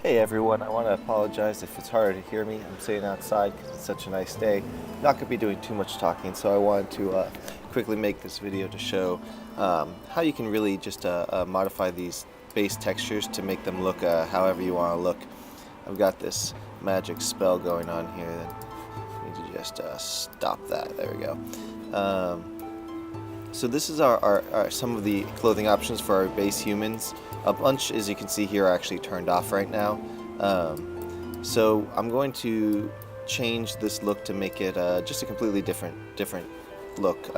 Hey everyone, I want to apologize if it's harder to hear me. I'm sitting outside because it's such a nice day. Not going to be doing too much talking, so I wanted to quickly make this video to show how you can really just modify these base textures to make them look however you want to look. I've got this magic spell going on here that I need to just stop that. There we go. So this is our some of the clothing options for our base humans. A bunch, as you can see here, are actually turned off right now. So I'm going to change this look to make it just a completely different look.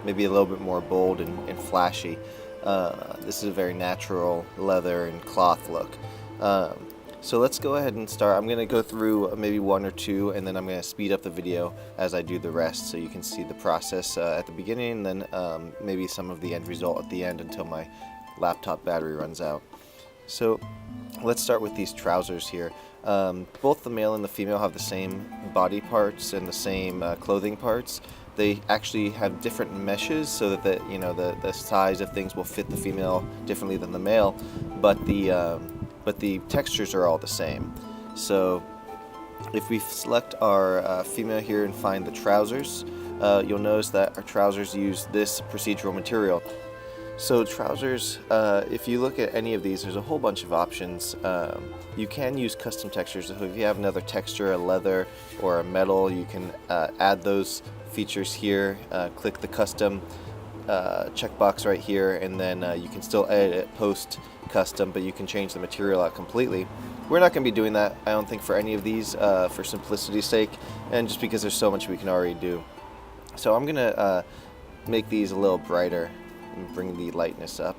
Maybe a little bit more bold and flashy. This is a very natural leather and cloth look. So let's go ahead and start. I'm going to go through maybe one or two, and then I'm going to speed up the video as I do the rest so you can see the process at the beginning, and then maybe some of the end result at the end until my laptop battery runs out. So let's start with these trousers here. Both the male and the female have the same body parts and the same clothing parts. They actually have different meshes so that the size of things will fit the female differently than the male, but the textures are all the same. So if we select our female here and find the trousers, you'll notice that our trousers use this procedural material. So trousers, if you look at any of these, there's a whole bunch of options. You can use custom textures. So if you have another texture, a leather or a metal, you can add those features here. Click the custom checkbox right here, and then you can still edit it post custom, but you can change the material out completely. We're not going to be doing that, I don't think, for any of these for simplicity's sake, and just because there's so much we can already do. So I'm going to make these a little brighter and bring the lightness up.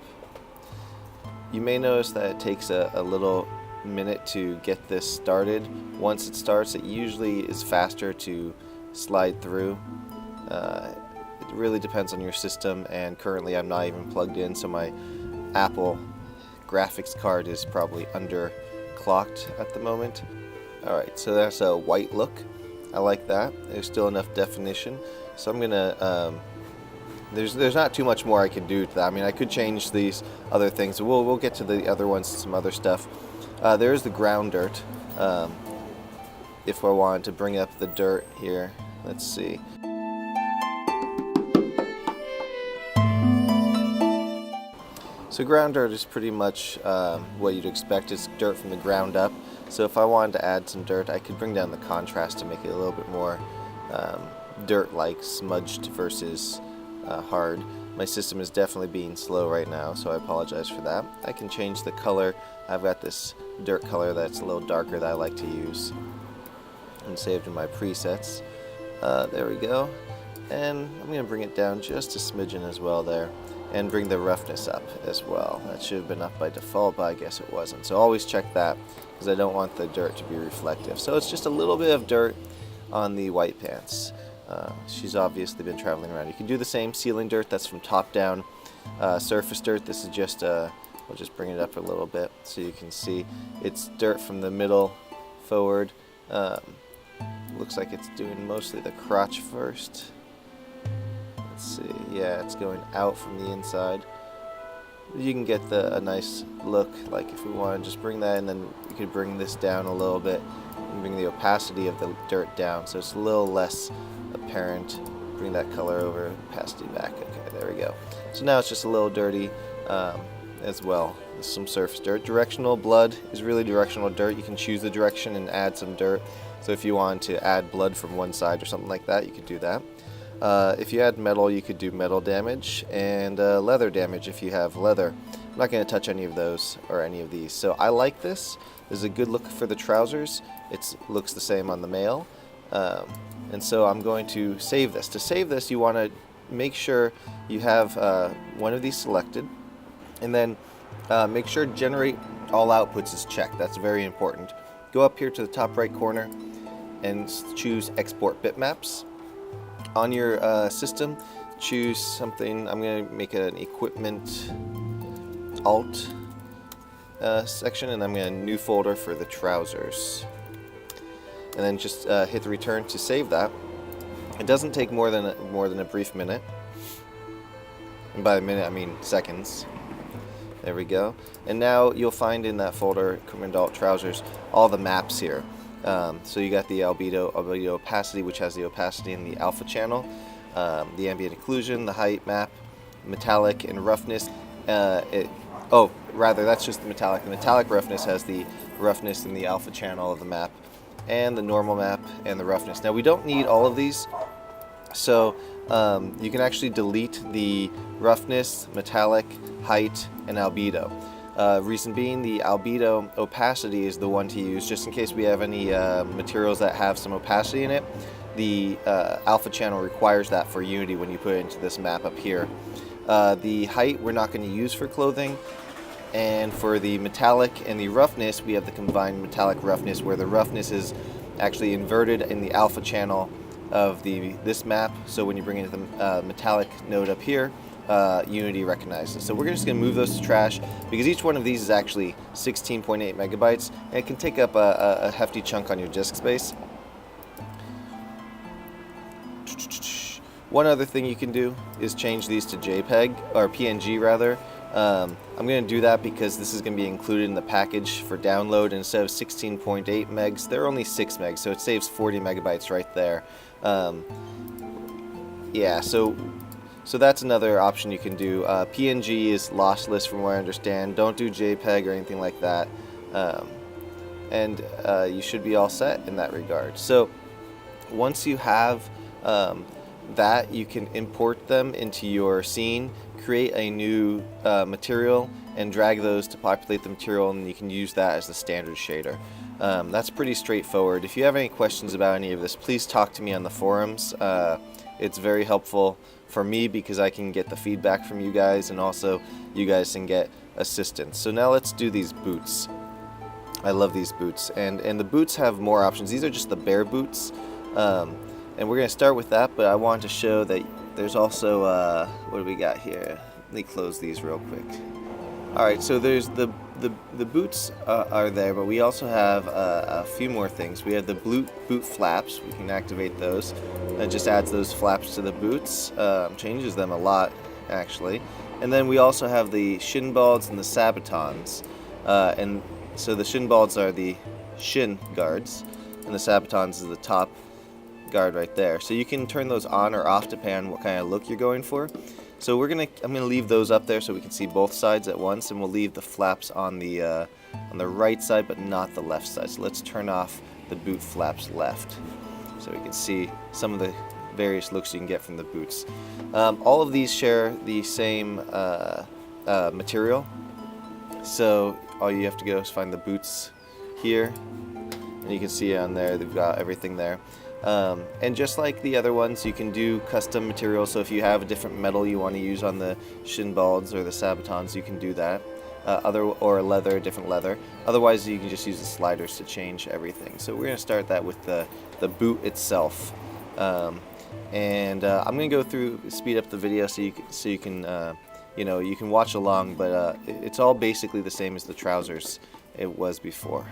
You may notice that it takes a little minute to get this started. Once it starts, it usually is faster to slide through. It really depends on your system, and currently I'm not even plugged in, so my Apple graphics card is probably underclocked at the moment. Alright, so that's a white look. I like that. There's still enough definition. So I'm gonna there's not too much more I can do to that. I mean, I could change these other things. We'll get to the other ones, some other stuff. There's the ground dirt. If I wanted to bring up the dirt here, let's see. So ground dirt is pretty much what you'd expect. It's dirt from the ground up. So if I wanted to add some dirt, I could bring down the contrast to make it a little bit more dirt-like, smudged versus hard. My system is definitely being slow right now, so I apologize for that. I can change the color. I've got this dirt color that's a little darker that I like to use and saved in my presets. There we go. And I'm going to bring it down just a smidgen as well there, and bring the roughness up as well. That should have been up by default, but I guess it wasn't. So always check that, because I don't want the dirt to be reflective. So it's just a little bit of dirt on the white pants. She's obviously been traveling around. You can do the same ceiling dirt, that's from top down. Surface dirt, this is just, we'll just bring it up a little bit so you can see. It's dirt from the middle forward. Looks like it's doing mostly the crotch first. Let's see, yeah, it's going out from the inside. You can get a nice look, like if we want to just bring that, and then you could bring this down a little bit and bring the opacity of the dirt down so it's a little less apparent. Bring that color over, opacity back. Okay, there we go. So now it's just a little dirty as well. There's some surface dirt. Directional blood is really directional dirt. You can choose the direction and add some dirt. So if you want to add blood from one side or something like that, you could do that. If you add metal, you could do metal damage, and leather damage if you have leather. I'm not going to touch any of those or any of these. So I like this. This is a good look for the trousers. It looks the same on the male. And so I'm going to save this. To save this, you want to make sure you have one of these selected, and then make sure generate all outputs is checked. That's very important. Go up here to the top right corner and choose export bitmaps. On your system, choose something. I'm going to make it an equipment alt section, and I'm going to new folder for the trousers. And then just hit the return to save that. It doesn't take more than a brief minute, and by a minute I mean seconds. There we go. And now you'll find in that folder, Equipment Adult Trousers, all the maps here. So you got the albedo opacity, which has the opacity in the alpha channel, the ambient occlusion, the height map, metallic and roughness. That's just the metallic. The metallic roughness has the roughness in the alpha channel of the map, and the normal map and the roughness. Now we don't need all of these, so you can actually delete the roughness, metallic, height, and albedo. Reason being, the albedo opacity is the one to use just in case we have any materials that have some opacity in it. The alpha channel requires that for Unity when you put it into this map up here. The height we're not going to use for clothing, and for the metallic and the roughness, we have the combined metallic roughness, where the roughness is actually inverted in the alpha channel of this map. So when you bring in the metallic node up here, Unity recognizes. So we're just going to move those to trash because each one of these is actually 16.8 megabytes, and it can take up a hefty chunk on your disk space. One other thing you can do is change these to JPEG, or PNG rather. I'm going to do that because this is going to be included in the package for download, and instead of 16.8 megs, they're only 6 megs, so it saves 40 megabytes right there. Yeah, so that's another option you can do. PNG is lossless from what I understand. Don't do JPEG or anything like that. And you should be all set in that regard. So once you have that, you can import them into your scene, create a new material, and drag those to populate the material, and you can use that as the standard shader. That's pretty straightforward. If you have any questions about any of this, please talk to me on the forums. It's very helpful for me because I can get the feedback from you guys, and also you guys can get assistance. So now let's do these boots. I love these boots, and the boots have more options. These are just the bare boots, and we're going to start with that, but I wanted to show that there's also, what do we got here? Let me close these real quick. Alright, so there's the boots are there, but we also have a few more things. We have the boot flaps. We can activate those. It just adds those flaps to the boots, changes them a lot actually. And then we also have the shin balds and the sabatons. And so the shin balds are the shin guards, and the sabatons is the top guard right there. So you can turn those on or off depending on what kind of look you're going for. So I'm gonna leave those up there so we can see both sides at once, and we'll leave the flaps on the right side but not the left side. So let's turn off the boot flaps left so we can see some of the various looks you can get from the boots. All of these share the same material, so all you have to go is find the boots here, and you can see on there they've got everything there. And just like the other ones, you can do custom materials. So if you have a different metal you want to use on the shin balds or the sabatons, you can do that. Different leather. Otherwise, you can just use the sliders to change everything. So we're going to start that with the boot itself. I'm going to go through, speed up the video so you can you can watch along. But it's all basically the same as the trousers it was before.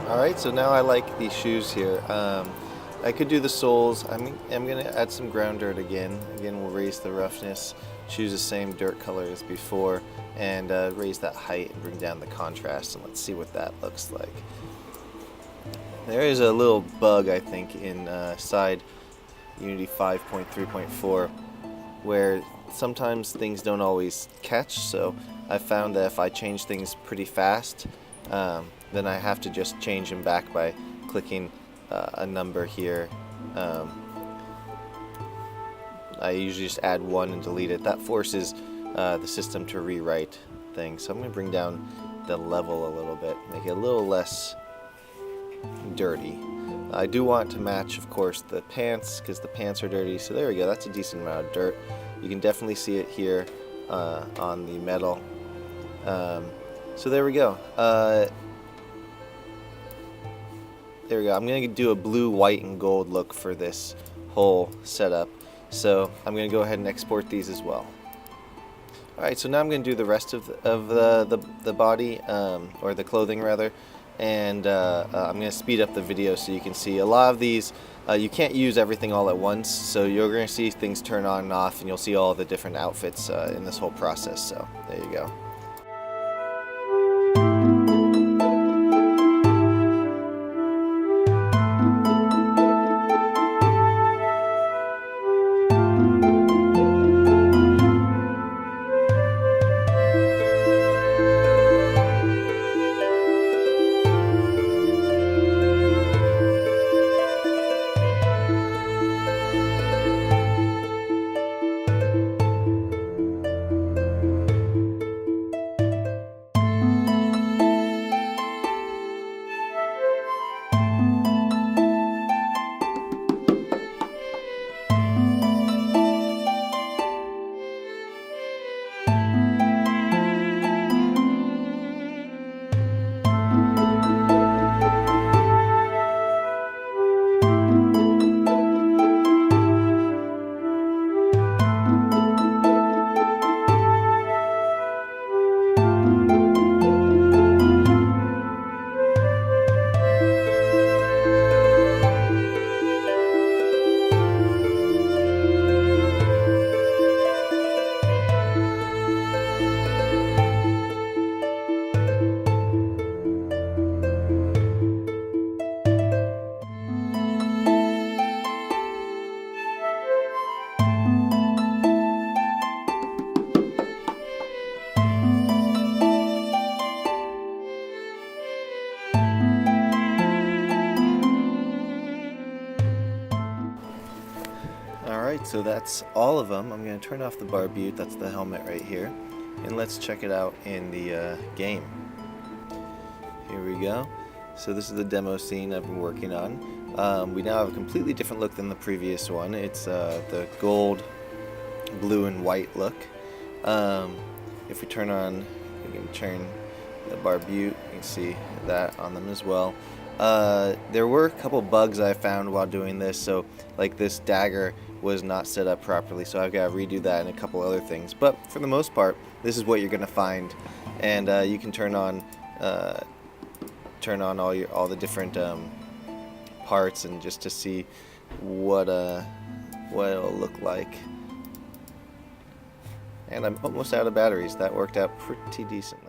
Alright, so now I like these shoes here. I could do the soles. I'm going to add some ground dirt again. Again, we'll raise the roughness, choose the same dirt color as before, and raise that height and bring down the contrast, and let's see what that looks like. There is a little bug, I think, inside Unity 5.3.4 where sometimes things don't always catch, so I found that if I change things pretty fast, then I have to just change them back by clicking a number here. I usually just add 1 and delete it. That forces the system to rewrite things. So I'm going to bring down the level a little bit, make it a little less dirty. I do want to match, of course, the pants, because the pants are dirty. So there we go, that's a decent amount of dirt. You can definitely see it here on the metal. So there we go. there we go. I'm going to do a blue, white, and gold look for this whole setup. So I'm going to go ahead and export these as well. Alright, so now I'm going to do the rest of the body, or the clothing rather, and I'm going to speed up the video so you can see a lot of these. You can't use everything all at once, so you're going to see things turn on and off, and you'll see all the different outfits in this whole process, so there you go. Alright, so that's all of them. I'm going to turn off the barbute, that's the helmet right here, and let's check it out in the game. Here we go. So this is the demo scene I've been working on. We now have a completely different look than the previous one. It's the gold, blue, and white look. If we turn on, we can turn the barbute, you can see that on them as well. There were a couple bugs I found while doing this, so like this dagger was not set up properly, so I've got to redo that and a couple other things, but for the most part this is what you're gonna find, and you can turn on all the different parts, and just to see what it'll look like. And I'm almost out of batteries. That worked out pretty decent.